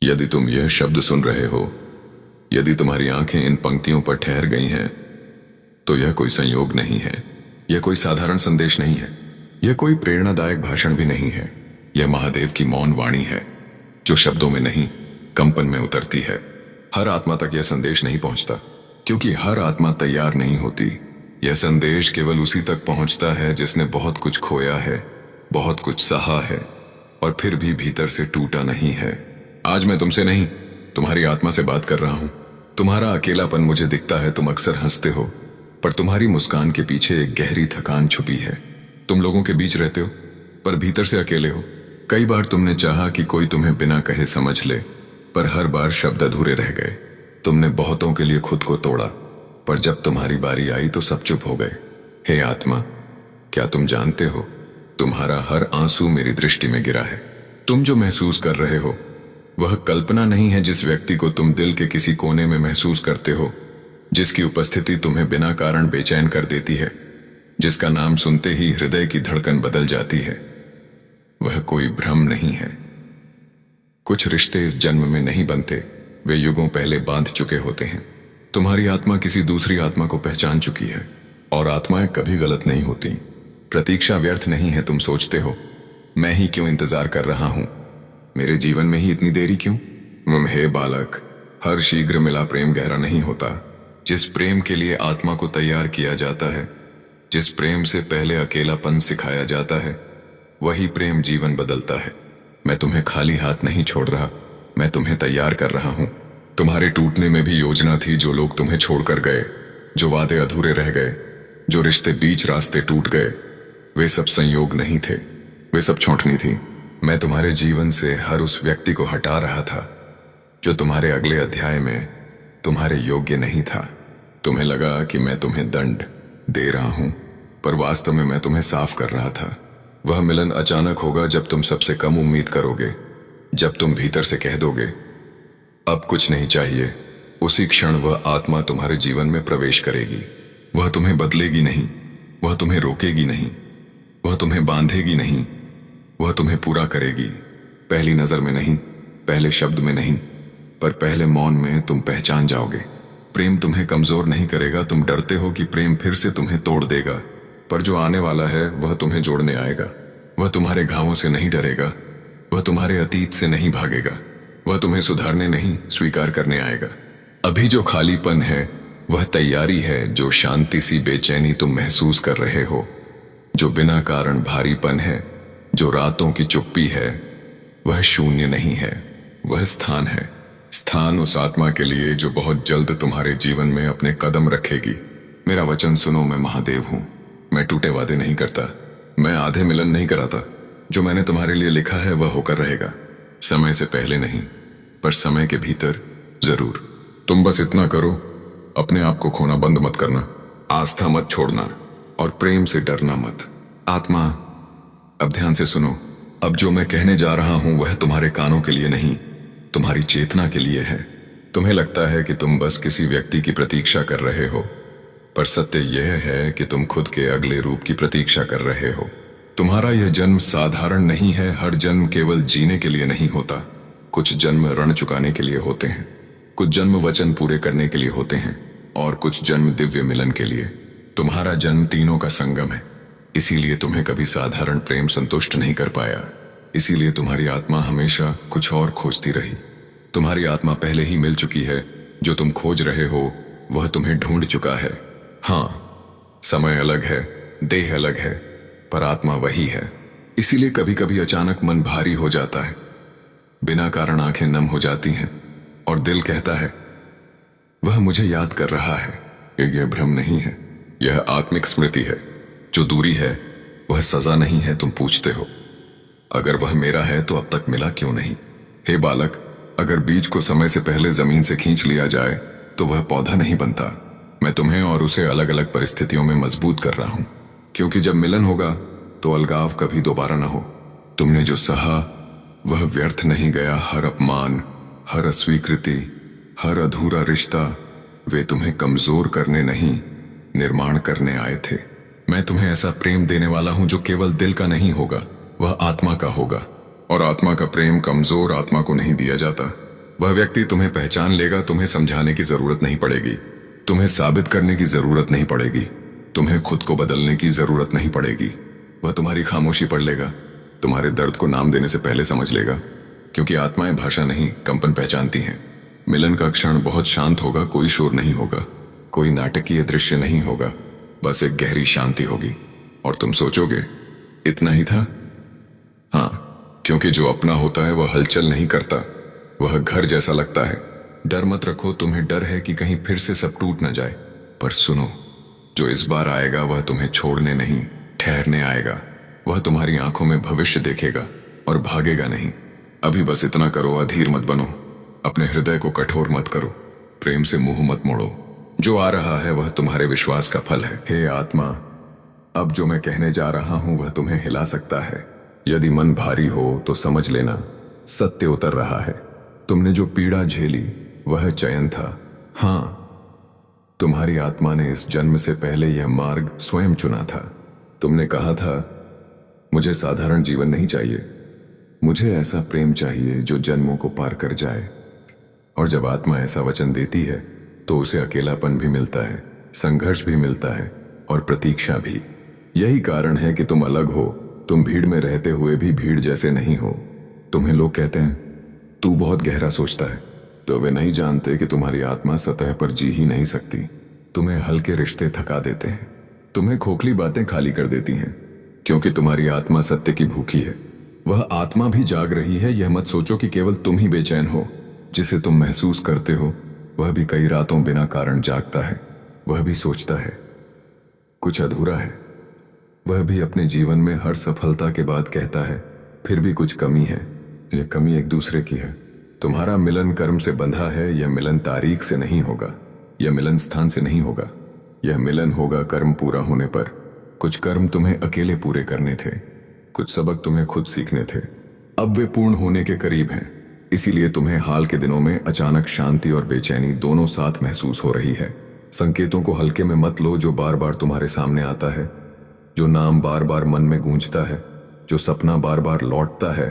यदि तुम यह शब्द सुन रहे हो, यदि तुम्हारी आंखें इन पंक्तियों पर ठहर गई हैं, तो यह कोई संयोग नहीं है, यह कोई साधारण संदेश नहीं है, यह कोई प्रेरणादायक भाषण भी नहीं है। यह महादेव की मौन वाणी है, जो शब्दों में नहीं, कंपन में उतरती है। हर आत्मा तक यह संदेश नहीं पहुंचता, क्योंकि हर आत्मा तैयार नहीं होती। यह संदेश केवल उसी तक पहुंचता है जिसने बहुत कुछ खोया है, बहुत कुछ सहा है, और फिर भी भीतर से टूटा नहीं है। आज मैं तुमसे नहीं, तुम्हारी आत्मा से बात कर रहा हूं। तुम्हारा अकेलापन मुझे दिखता है, तुम अक्सर हंसते हो, पर तुम्हारी मुस्कान के पीछे एक गहरी थकान छुपी है। तुम लोगों के बीच रहते हो, पर भीतर से अकेले हो। कई बार तुमने चाहा कि कोई तुम्हें बिना कहे समझ ले, पर हर बार शब्द अधूरे रह गए। तुमने बहुतों के लिए खुद को तोड़ा, पर जब तुम्हारी बारी आई तो सब चुप हो गए। हे आत्मा, क्या तुम जानते हो, तुम्हारा हर आंसू मेरी दृष्टि में गिरा है। तुम जो महसूस कर रहे हो वह कल्पना नहीं है, जिस व्यक्ति को तुम दिल के किसी कोने में महसूस करते हो, जिसकी उपस्थिति तुम्हें बिना कारण बेचैन कर देती है, जिसका नाम सुनते ही हृदय की धड़कन बदल जाती है, वह कोई भ्रम नहीं है। कुछ रिश्ते इस जन्म में नहीं बनते, वे युगों पहले बांध चुके होते हैं। तुम्हारी आत्मा किसी दूसरी आत्मा को पहचान चुकी है, और आत्माएं कभी गलत नहीं होती। प्रतीक्षा व्यर्थ नहीं है। तुम सोचते हो, मैं ही क्यों इंतजार कर रहा हूं, मेरे जीवन में ही इतनी देरी क्यों? हे बालक, हर शीघ्र मिला प्रेम गहरा नहीं होता। जिस प्रेम के लिए आत्मा को तैयार किया जाता है, जिस प्रेम से पहले अकेलापन सिखाया जाता है, वही प्रेम जीवन बदलता है। मैं तुम्हें खाली हाथ नहीं छोड़ रहा, मैं तुम्हें तैयार कर रहा हूं। तुम्हारे टूटने में भी योजना थी। जो लोग तुम्हें छोड़कर गए, जो वादे अधूरे रह गए, जो रिश्ते बीच रास्ते टूट गए, वे सब संयोग नहीं थे, वे सब छौंटनी थी। मैं तुम्हारे जीवन से हर उस व्यक्ति को हटा रहा था जो तुम्हारे अगले अध्याय में तुम्हारे योग्य नहीं था। तुम्हें लगा कि मैं तुम्हें दंड दे रहा हूं, पर वास्तव में मैं तुम्हें साफ कर रहा था। वह मिलन अचानक होगा जब तुम सबसे कम उम्मीद करोगे, जब तुम भीतर से कह दोगे अब कुछ नहीं चाहिए। उसी क्षण वह आत्मा तुम्हारे जीवन में प्रवेश करेगी। वह तुम्हें बदलेगी नहीं, वह तुम्हें रोकेगी नहीं, वह तुम्हें बांधेगी नहीं, वह तुम्हें पूरा करेगी। पहली नजर में नहीं, पहले शब्द में नहीं, पर पहले मौन में तुम पहचान जाओगे। प्रेम तुम्हें कमजोर नहीं करेगा। तुम डरते हो कि प्रेम फिर से तुम्हें तोड़ देगा, पर जो आने वाला है वह तुम्हें जोड़ने आएगा। वह तुम्हारे घावों से नहीं डरेगा, वह तुम्हारे अतीत से नहीं भागेगा, वह तुम्हें सुधारने नहीं, स्वीकार करने आएगा। अभी जो खालीपन है वह तैयारी है, जो शांति सी बेचैनी तुम महसूस कर रहे हो, जो बिना कारण भारीपन है, जो रातों की चुप्पी है, वह शून्य नहीं है, वह स्थान है। स्थान उस आत्मा के लिए जो बहुत जल्द तुम्हारे जीवन में अपने कदम रखेगी। मेरा वचन सुनो, मैं महादेव हूं। मैं टूटे वादे नहीं करता, मैं आधे मिलन नहीं कराता। जो मैंने तुम्हारे लिए लिखा है वह होकर रहेगा। समय से पहले नहीं, पर समय के भीतर जरूर। तुम बस इतना करो, अपने आप को खोना बंद मत करना, आस्था मत छोड़ना, और प्रेम से डरना मत। आत्मा, अब ध्यान से सुनो। अब जो मैं कहने जा रहा हूं वह तुम्हारे कानों के लिए नहीं, तुम्हारी चेतना के लिए है। तुम्हें लगता है कि तुम बस किसी व्यक्ति की प्रतीक्षा कर रहे हो, पर सत्य यह है कि तुम खुद के अगले रूप की प्रतीक्षा कर रहे हो। तुम्हारा यह जन्म साधारण नहीं है। हर जन्म केवल जीने के लिए नहीं होता। कुछ जन्म रण चुकाने के लिए होते हैं, कुछ जन्म वचन पूरे करने के लिए होते हैं, और कुछ जन्म दिव्य मिलन के लिए। तुम्हारा जन्म तीनों का संगम है। इसीलिए तुम्हें कभी साधारण प्रेम संतुष्ट नहीं कर पाया। इसीलिए तुम्हारी आत्मा हमेशा कुछ और खोजती रही। तुम्हारी आत्मा पहले ही मिल चुकी है। जो तुम खोज रहे हो वह तुम्हें ढूंढ चुका है। हाँ, समय अलग है, देह अलग है, पर आत्मा वही है। इसीलिए कभी कभी अचानक मन भारी हो जाता है, बिना कारण आंखें नम हो जाती हैं, और दिल कहता है वह मुझे याद कर रहा है। यह भ्रम नहीं है, यह आत्मिक स्मृति है। जो दूरी है वह सजा नहीं है। तुम पूछते हो, अगर वह मेरा है तो अब तक मिला क्यों नहीं? हे बालक, अगर बीज को समय से पहले जमीन से खींच लिया जाए तो वह पौधा नहीं बनता। मैं तुम्हें और उसे अलग अलग परिस्थितियों में मजबूत कर रहा हूं, क्योंकि जब मिलन होगा तो अलगाव कभी दोबारा न हो। तुमने जो सहा वह व्यर्थ नहीं गया। हर अपमान, हर अस्वीकृति, हर अधूरा रिश्ता, वे तुम्हें कमजोर करने नहीं, निर्माण करने आए थे। मैं तुम्हें ऐसा प्रेम देने वाला हूं जो केवल दिल का नहीं होगा, वह आत्मा का होगा। और आत्मा का प्रेम कमजोर आत्मा को नहीं दिया जाता, वह व्यक्ति तुम्हें पहचान लेगा, तुम्हें समझाने की जरूरत नहीं पड़ेगी, तुम्हें साबित करने की जरूरत नहीं पड़ेगी, तुम्हें खुद को बदलने की जरूरत नहीं पड़ेगी। वह तुम्हारी खामोशी पढ़ लेगा, तुम्हारे दर्द को नाम देने से पहले समझ लेगा, क्योंकि आत्माएं भाषा नहीं कंपन पहचानती हैं। मिलन का क्षण बहुत शांत होगा, कोई शोर नहीं होगा, कोई नाटकीय दृश्य नहीं होगा, बस एक गहरी शांति होगी। और तुम सोचोगे इतना ही था? हाँ, क्योंकि जो अपना होता है वह हलचल नहीं करता, वह घर जैसा लगता है। डर मत रखो, तुम्हें डर है कि कहीं फिर से सब टूट न जाए, पर सुनो, जो इस बार आएगा वह तुम्हें छोड़ने नहीं, ठहरने आएगा। वह तुम्हारी आंखों में भविष्य देखेगा और भागेगा नहीं। अभी बस इतना करो, अधीर मत बनो, अपने हृदय को कठोर मत करो, प्रेम से मुंह मत मोड़ो। जो आ रहा है वह तुम्हारे विश्वास का फल है। हे आत्मा, अब जो मैं कहने जा रहा हूं वह तुम्हें हिला सकता है। यदि मन भारी हो तो समझ लेना, सत्य उतर रहा है। तुमने जो पीड़ा झेली वह चयन था। हाँ, तुम्हारी आत्मा ने इस जन्म से पहले यह मार्ग स्वयं चुना था। तुमने कहा था, मुझे साधारण जीवन नहीं चाहिए, मुझे ऐसा प्रेम चाहिए जो जन्मों को पार कर जाए। और जब आत्मा ऐसा वचन देती है तो उसे अकेलापन भी मिलता है, संघर्ष भी मिलता है और प्रतीक्षा भी। यही कारण है कि तुम अलग हो, तुम भीड़ में रहते हुए भी भीड़ जैसे नहीं हो। तुम्हें लोग कहते हैं तू बहुत गहरा सोचता है, तो वे नहीं जानते कि तुम्हारी आत्मा सतह पर जी ही नहीं सकती। तुम्हें हल्के रिश्ते थका देते हैं, तुम्हें खोखली बातें खाली कर देती हैं, क्योंकि तुम्हारी आत्मा सत्य की भूखी है। वह आत्मा भी जाग रही है। यह मत सोचो कि केवल तुम ही बेचैन हो। जिसे तुम महसूस करते हो वह भी कई रातों बिना कारण जागता है। वह भी सोचता है कुछ अधूरा है। वह भी अपने जीवन में हर सफलता के बाद कहता है फिर भी कुछ कमी है। यह कमी एक दूसरे की है। तुम्हारा मिलन कर्म से बंधा है। यह मिलन तारीख से नहीं होगा, यह मिलन स्थान से नहीं होगा। यह मिलन होगा कर्म पूरा होने पर। कुछ कर्म तुम्हें अकेले पूरे करने थे, कुछ सबक तुम्हें खुद सीखने थे। अब वे पूर्ण होने के करीब हैं। इसीलिए तुम्हें हाल के दिनों में अचानक शांति और बेचैनी दोनों साथ महसूस हो रही है। संकेतों को हल्के में मत लो, जो बार बार तुम्हारे सामने आता है, जो नाम बार बार मन में गूंजता है, जो सपना बार बार लौटता है,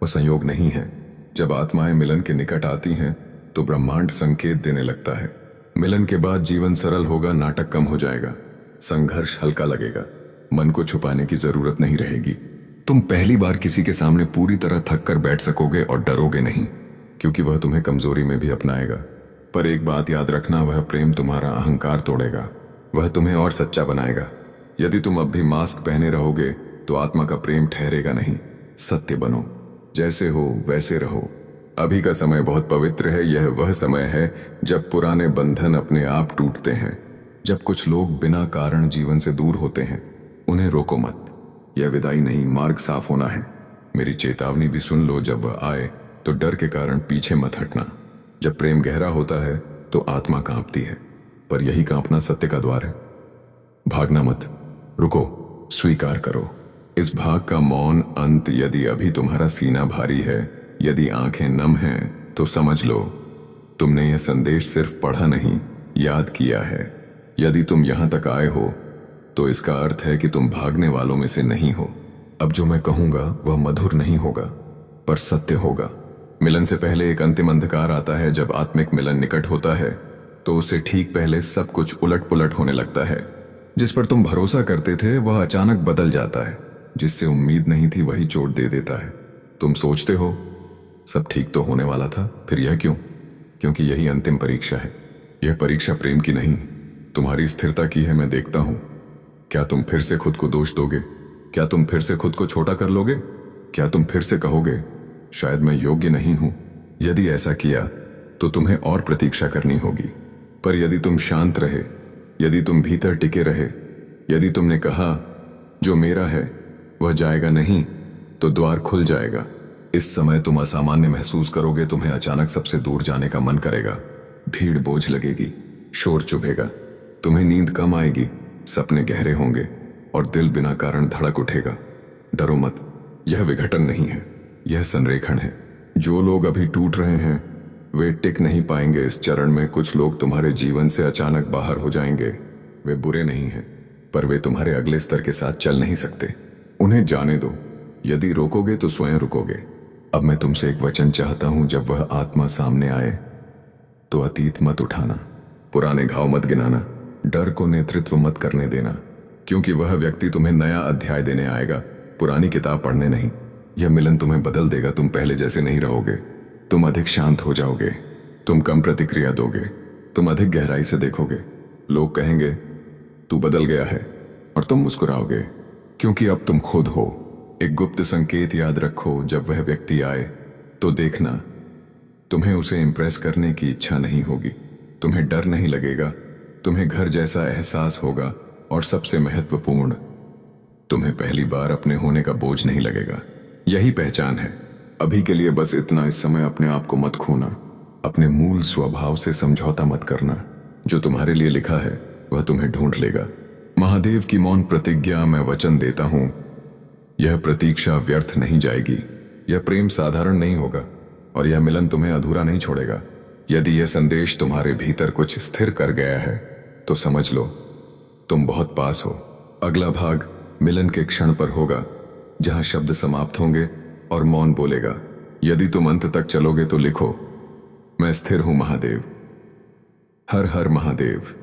वह संयोग नहीं है। जब आत्माएं मिलन के निकट आती हैं तो ब्रह्मांड संकेत देने लगता है। मिलन के बाद जीवन सरल होगा, नाटक कम हो जाएगा, संघर्ष हल्का लगेगा, मन को छुपाने की जरूरत नहीं रहेगी। तुम पहली बार किसी के सामने पूरी तरह थक कर बैठ सकोगे और डरोगे नहीं, क्योंकि वह तुम्हें कमजोरी में भी अपनाएगा। पर एक बात याद रखना, वह प्रेम तुम्हारा अहंकार तोड़ेगा, वह तुम्हें और सच्चा बनाएगा। यदि तुम अब भी मास्क पहने रहोगे तो आत्मा का प्रेम ठहरेगा नहीं। सत्य बनो, जैसे हो वैसे रहो। अभी का समय बहुत पवित्र है। यह वह समय है जब पुराने बंधन अपने आप टूटते हैं, जब कुछ लोग बिना कारण जीवन से दूर होते हैं। उन्हें रोको मत, यह विदाई नहीं, मार्ग साफ होना है। मेरी चेतावनी भी सुन लो, जब वह आए तो डर के कारण पीछे मत हटना। जब प्रेम गहरा होता है तो आत्मा कांपती है, पर यही कांपना सत्य का द्वार है। भागना मत, रुको, स्वीकार करो इस भाग का मौन अंत। यदि अभी तुम्हारा सीना भारी है, यदि आंखें नम हैं, तो समझ लो तुमने यह संदेश सिर्फ पढ़ा नहीं, याद किया है। यदि तुम यहां तक आए हो तो इसका अर्थ है कि तुम भागने वालों में से नहीं हो। अब जो मैं कहूंगा वह मधुर नहीं होगा, पर सत्य होगा। मिलन से पहले एक अंतिम अंधकार आता है। जब आत्मिक मिलन निकट होता है तो उससे ठीक पहले सब कुछ उलट पुलट होने लगता है। जिस पर तुम भरोसा करते थे वह अचानक बदल जाता है, जिससे उम्मीद नहीं थी वही चोट दे देता है। तुम सोचते हो सब ठीक तो होने वाला था, फिर यह क्यों? क्योंकि यही अंतिम परीक्षा है। यह परीक्षा प्रेम की नहीं, तुम्हारी स्थिरता की है। मैं देखता हूं, क्या तुम फिर से खुद को दोष दोगे? क्या तुम फिर से खुद को छोटा कर लोगे? क्या तुम फिर से कहोगे शायद मैं योग्य नहीं हूं? यदि ऐसा किया तो तुम्हें और प्रतीक्षा करनी होगी। पर यदि तुम शांत रहे, यदि तुम भीतर टिके रहे, यदि तुमने कहा जो मेरा है वह जाएगा नहीं, तो द्वार खुल जाएगा। इस समय तुम असामान्य महसूस करोगे। तुम्हें अचानक सबसे दूर जाने का मन करेगा, भीड़ बोझ लगेगी, शोर चुभेगा, तुम्हें नींद कम आएगी, सपने गहरे होंगे और दिल बिना कारण धड़क उठेगा। डरो मत, यह विघटन नहीं है, यह संरेखण है। जो लोग अभी टूट रहे हैं वे टिक नहीं पाएंगे इस चरण में। कुछ लोग तुम्हारे जीवन से अचानक बाहर हो जाएंगे। वे बुरे नहीं हैं, पर वे तुम्हारे अगले स्तर के साथ चल नहीं सकते। उन्हें जाने दो। यदि रोकोगे तो स्वयं रुकोगे। अब मैं तुमसे एक वचन चाहता हूं, जब वह आत्मा सामने आए तो अतीत मत उठाना, पुराने घाव मत गिनाना, डर को नेतृत्व मत करने देना, क्योंकि वह व्यक्ति तुम्हें नया अध्याय देने आएगा, पुरानी किताब पढ़ने नहीं। यह मिलन तुम्हें बदल देगा, तुम पहले जैसे नहीं रहोगे, तुम अधिक शांत हो जाओगे, तुम कम प्रतिक्रिया दोगे, तुम अधिक गहराई से देखोगे। लोग कहेंगे तू बदल गया है, और तुम मुस्कुराओगे, क्योंकि अब तुम खुद हो। एक गुप्त संकेत याद रखो, जब वह व्यक्ति आए तो देखना, तुम्हें उसे इंप्रेस करने की इच्छा नहीं होगी, तुम्हें डर नहीं लगेगा, तुम्हें घर जैसा एहसास होगा, और सबसे महत्वपूर्ण, तुम्हें पहली बार अपने होने का बोझ नहीं लगेगा। यही पहचान है। अभी के लिए बस इतना, इस समय अपने आप को मत खोना, अपने मूल स्वभाव से समझौता मत करना। जो तुम्हारे लिए लिखा है वह तुम्हें ढूंढ लेगा। महादेव की मौन प्रतिज्ञा, मैं वचन देता हूं, यह प्रतीक्षा व्यर्थ नहीं जाएगी, यह प्रेम साधारण नहीं होगा, और यह मिलन तुम्हें अधूरा नहीं छोड़ेगा। यदि यह संदेश तुम्हारे भीतर कुछ स्थिर कर गया है तो समझ लो तुम बहुत पास हो। अगला भाग मिलन के क्षण पर होगा, जहां शब्द समाप्त होंगे और मौन बोलेगा। यदि तुम अंत तक चलोगे तो लिखो, मैं स्थिर हूं महादेव। हर हर महादेव।